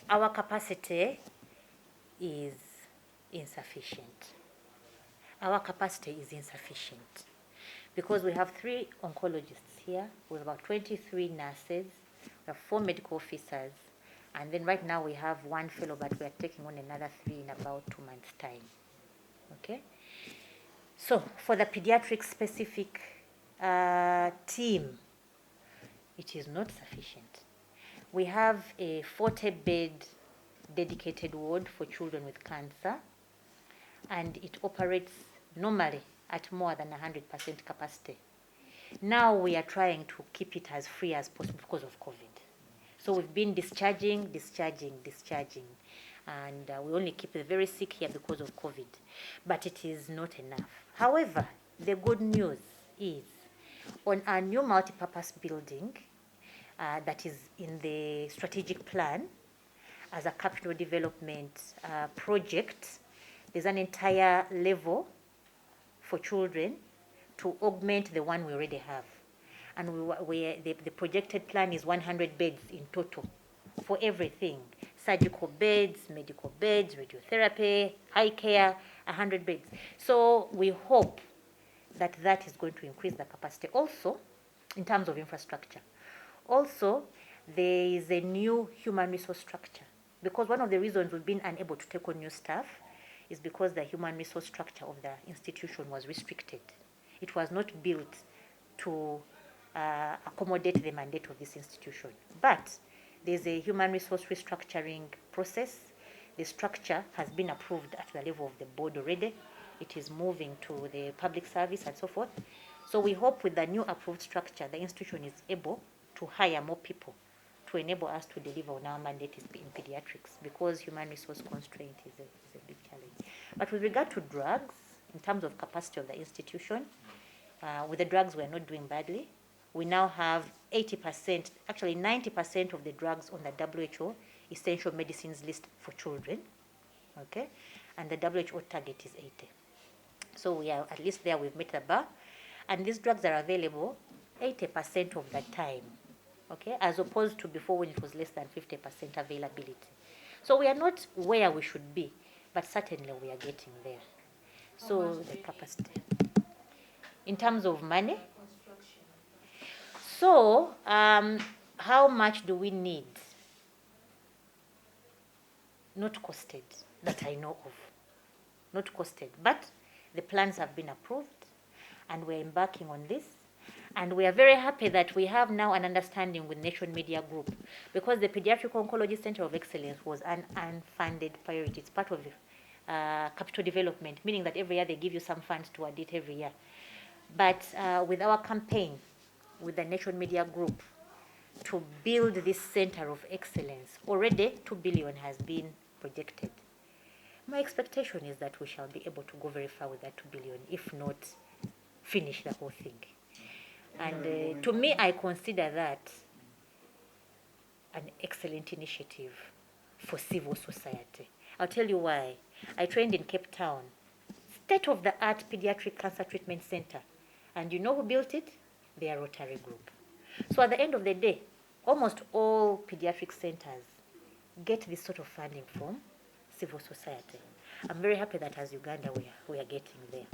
our capacity is insufficient. Our capacity is insufficient because we have 3 oncologists here, we have about 23 nurses, we have 4 medical officers, and then right now we have 1 fellow, but we are taking on another 3 in about 2 months' time. Okay? So for the pediatric specific team, it is not sufficient. We have a 40-bed dedicated ward for children with cancer, and it operates normally at more than 100% capacity. Now we are trying to keep it as free as possible because of COVID. So we've been discharging, and we only keep the very sick here because of COVID. But it is not enough. However, the good news is on our new multipurpose building that is in the strategic plan as a capital development project, there's an entire level for children to augment the one we already have. And the projected plan is 100 beds in total for everything. Surgical beds, medical beds, radiotherapy, eye care, 100 beds. So we hope that that is going to increase the capacity. Also, in terms of infrastructure. Also, there is a new human resource structure. Because one of the reasons we've been unable to take on new staff is because the human resource structure of the institution was restricted. It was not built to accommodate the mandate of this institution. But there's a human resource restructuring process. The structure has been approved at the level of the board already. It is moving to the public service and so forth. So we hope with the new approved structure, the institution is able to hire more people to enable us to deliver on our mandate in pediatrics, because human resource constraint is a big challenge. But with regard to drugs, in terms of capacity of the institution, with the drugs we are not doing badly. We now have 80%, actually 90% of the drugs on the WHO essential medicines list for children, okay? And the WHO target is 80. So we are, at least there we've met the bar. And these drugs are available 80% of the time, okay? As opposed to before when it was less than 50% availability. So we are not where we should be, but certainly we are getting there. So the capacity. In terms of money, so how much do we need? Not costed, that I know of. Not costed, but the plans have been approved and we're embarking on this. And we are very happy that we have now an understanding with Nation Media Group, because the Pediatric Oncology Center of Excellence was an unfunded priority. It's part of capital development, meaning that every year they give you some funds to audit every year. But with our campaign, with the Nation Media Group, to build this center of excellence, already 2 billion has been projected. My expectation is that we shall be able to go very far with that 2 billion, if not finish the whole thing. And to me, I consider that an excellent initiative for civil society. I'll tell you why. I trained in Cape Town, state-of-the-art pediatric cancer treatment center. And you know who built it? Their Rotary Group. So at the end of the day, almost all pediatric centers get this sort of funding from civil society. I'm very happy that as Uganda we are getting there.